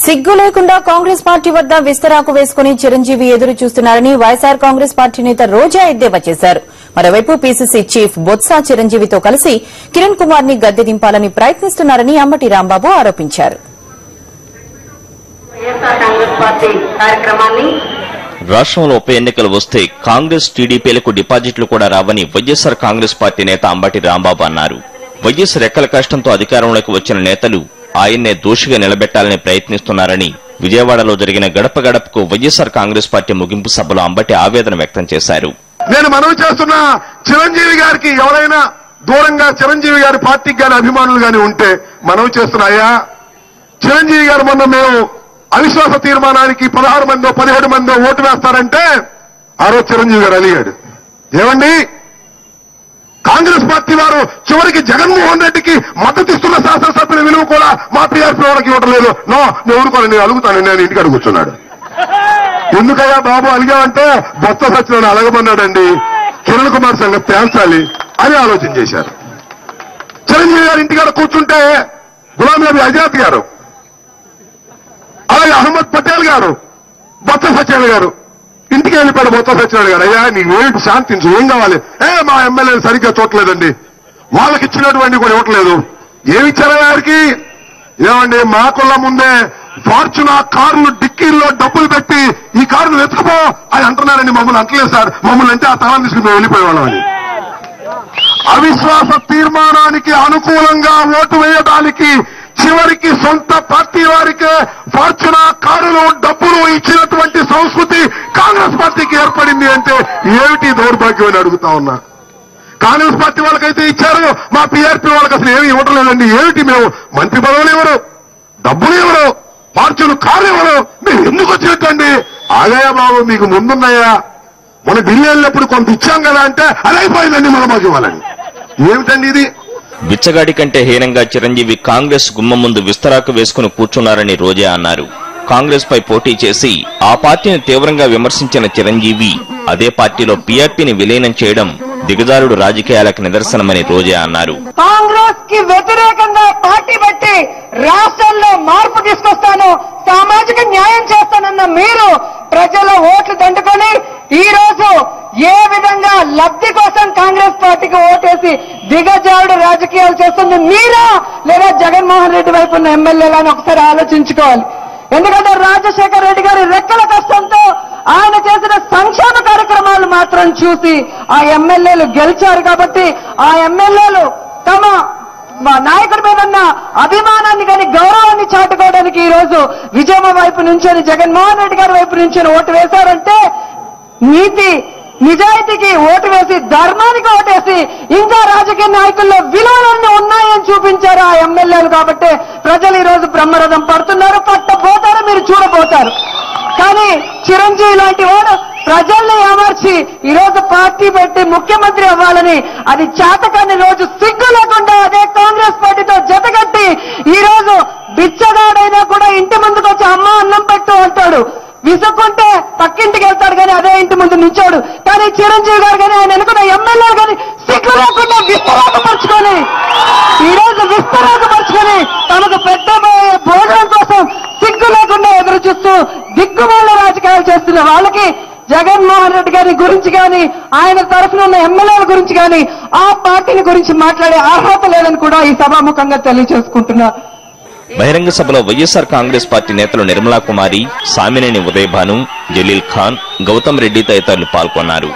సిగ్గు లేకుండా కాంగ్రెస్ పార్టీ వద్ద విస్తరాకు వేసుకుని చిరంజీవి ఎదురు చూస్తున్నారని వైఎస్ఆర్ కాంగ్రెస్ పార్టీ నేత రోజా ఎద్దేవా చేశారు. మరోవైపు పీసీసీ చీఫ్ బొత్స చిరంజీవితో కలిసి కిరణ్ కుమార్ ని గద్దె దింపాలని ప్రయత్నిస్తున్నారని అంబటి రాంబాబు ఆరోపించారు. రాష్ట్రంలో ఉప ఎన్నికలు వస్తే కాంగ్రెస్ టీడీపీలకు డిపాజిట్లు కూడా రావని వైఎస్ఆర్ కాంగ్రెస్ పార్టీ నేత అంబటి రాంబాబు అన్నారు. వైఎస్ రెక్కల కష్టంతో అధికారంలోకి వచ్చిన నేతలు ఆయన్నే దోషిగా నిలబెట్టాలని ప్రయత్నిస్తున్నారని విజయవాడలో జరిగిన గడప గడపకు వైఎస్ఆర్ కాంగ్రెస్ పార్టీ ముగింపు సభలో అంబటి ఆవేదన వ్యక్తం చేశారు. నేను మనవి చేస్తున్న చిరంజీవి గారికి ఎవరైనా దూరంగా చిరంజీవి గారి పార్టీకి గాని అభిమానులు గాని ఉంటే మనవి చేస్తున్నాయా, చిరంజీవి గారు మొన్న మేము అవిశ్వాస తీర్మానానికి 16 మందో 17 మందో ఓటు వేస్తారంటే ఆ రోజు చిరంజీవి గారు అలిగాడు. ఏమండి, కాంగ్రెస్ పార్టీ వారు చివరికి జగన్మోహన్ రెడ్డికి మద్దతు ఇస్తున్న శాసనసభ్యుల విలువ కూడా మా పీఆర్పీ వాళ్ళకి ఇవ్వడం లేదు. నేను ఊరుకోను, నేను అడుగుతాను, నేను ఇంటికి అడుగుతున్నాడు. ఎందుకయ్యా బాబు అలిగామంటే బొత్స సత్యనారాయణ అలగమన్నాడండి, కిరణ్ కుమార్ సంగతి తేల్చాలి అని ఆలోచన చేశారు. చిరంజీవి గారు ఇంటికాడ కూర్చుంటే గులాం నబీ ఆజాద్ గారు, అలాగే అహ్మద్ పటేల్ గారు, బొత్స సత్యనారాయణ గారు ఇంటికి వెళ్ళిపోయాడు. బొత్స సత్యనారాయణ గారు, అయ్యా నీకు ఏంటి శాంతించు, ఏం కావాలి? మా ఎమ్మెల్యేలు సరిగ్గా చూడలేదండి, వాళ్ళకి ఇచ్చినటువంటి కూడా ఇవ్వట్లేదు. ఏమిచ్చారా వారికి? ఏమండి, మాకుల ముందే ఫార్చునర్ కార్లు డిక్కీల్లో డబ్బులు పెట్టి ఈ కారును వెతుకుపో అని అంటున్నారండి. మమ్మల్ని అంటలేదు సార్, మమ్మల్ని అంటే ఆ తలాన్ని తీసుకుని మేము వెళ్ళిపోయేవాళ్ళం అని. అవిశ్వాస తీర్మానానికి అనుకూలంగా ఓటు వేయడానికి చివరికి సొంత పార్టీ వారికే ఫార్చునర్ కారులు డబ్బులు ఇచ్చినటువంటి సంస్కృతి కాంగ్రెస్ పార్టీకి ఏర్పడింది అంటే ఏమిటి దౌర్భాగ్యం అని అడుగుతా ఉన్నా. కాంగ్రెస్ పార్టీ వాళ్ళకైతే ఇచ్చారు, మా పీఆర్పీ వాళ్ళకి అసలు ఏమి ఇవ్వడం లేదండి. ఏమిటి, మేము మంత్రి పదవులు ఇవ్వరు, డబ్బులు ఇవ్వరు, ఫార్చునర్ కారు ఇవ్వరు, మేము ఎందుకు వచ్చినట్టండి? ఆగాయా బాబు, మీకు ముందున్నాయా? మన ఢిల్లీ వెళ్ళినప్పుడు కొంత ఇచ్చాం కదా అంటే అది అయిపోయిందండి, మనం మాకు ఇవ్వాలని. ఏమిటండి ఇది? బిచ్చగాడి కంటే హీనంగా చిరంజీవి కాంగ్రెస్ గుమ్మం ముందు విస్తరాకు వేసుకుని కూర్చున్నారని రోజా అన్నారు. కాంగ్రెస్ పై పోటీ చేసి ఆ పార్టీని తీవ్రంగా విమర్శించిన చిరంజీవి అదే పార్టీలో పీఆర్పీని విలీనం చేయడం దిగజారుడు రాజకీయాలకు నిదర్శనమని రోజా అన్నారు. కాంగ్రెస్ కి వ్యతిరేకంగా పార్టీ పెట్టి రాష్ట్రంలో మార్పు తీసుకొస్తాను, సామాజిక న్యాయం చేస్తానన్న మీరు ప్రజల ఓట్లు దండుకొని ఈ రోజు ఏ విధంగా లబ్ధి కోసం కాంగ్రెస్ పార్టీకి ఓటేసి దిగజారుడు రాజకీయాలు చేస్తుంది మీరా లేదా జగన్మోహన్ రెడ్డి వైపు ఉన్న ఎమ్మెల్యేలని ఒకసారి ఆలోచించుకోవాలి. ఎందుకంటే రాజశేఖర రెడ్డి గారి రెక్కల కష్టంతో ఆయన చేసిన సంక్షేమ కార్యక్రమాలు మాత్రం చూసి ఆ ఎమ్మెల్యేలు గెలిచారు. కాబట్టి ఆ ఎమ్మెల్యేలు తమ నాయకుడి మీద ఉన్న అభిమానాన్ని కానీ గౌరవాన్ని చాటుకోవడానికి ఈ రోజు విజయమ్మ వైపు నుంచి జగన్మోహన్ రెడ్డి గారి వైపు నుంచి ఓటు వేశారంటే నీతి నిజాయితీకి ఓటు వేసి ధర్మానికి ఓటేసి ఇంకా రాజకీయ నాయకుల్లో విలువలన్నీ ఉన్నాయని చూపించారు ఆ ఎమ్మెల్యేలు. కాబట్టి ప్రజలు ఈ రోజు బ్రహ్మరథం పడుతున్నారు, పట్టబోతారు, మీరు చూడబోతారు. కానీ చిరంజీవి లాంటి వాడు ప్రజల్ని ఏమర్చి ఈ రోజు పార్టీ పెట్టి ముఖ్యమంత్రి అవ్వాలని అది చేతకాని రోజు సిగ్గు లేకుండా అదే కాంగ్రెస్ పార్టీతో జతగట్టి ఈ రోజు బిచ్చగాడైనా కూడా ఇంటి ముందుకు వచ్చి అమ్మ అన్నం పెట్టు అంటాడు, విసుక్కుంటే పక్కింటికి వెళ్తాడు కానీ అదే ఇంటి ముందు నిల్చోడు. కానీ చిరంజీవి గారు కానీ ఆయన అనుకున్న ఎమ్మెల్యేలు కానీ సిగ్గు లేకుండా విస్తరాకపరుచుకొని ఈ రోజు విస్తరాకపరుచుకొని తమకు పెట్టబోయే భోజనం కోసం సిగ్గు లేకుండా ఎదురు చూస్తూ దిగ్గుమాల రాజకీయాలు చేస్తున్న వాళ్ళకి జగన్మోహన్ రెడ్డి గారి గురించి కానీ ఆయన తరఫున ఉన్న ఎమ్మెల్యేల గురించి కానీ ఆ పార్టీని గురించి మాట్లాడే అర్హత లేదని కూడా ఈ సభాముఖంగా తెలియజేసుకుంటున్నారు. బహిరంగ సభలో వైఎస్ఆర్ కాంగ్రెస్ పార్టీ నేతలు నిర్మలా కుమారి, సామినేని ఉదయభాను, జలీల్ ఖాన్, గౌతమ్ రెడ్డి తదితరులు పాల్గొన్నారు.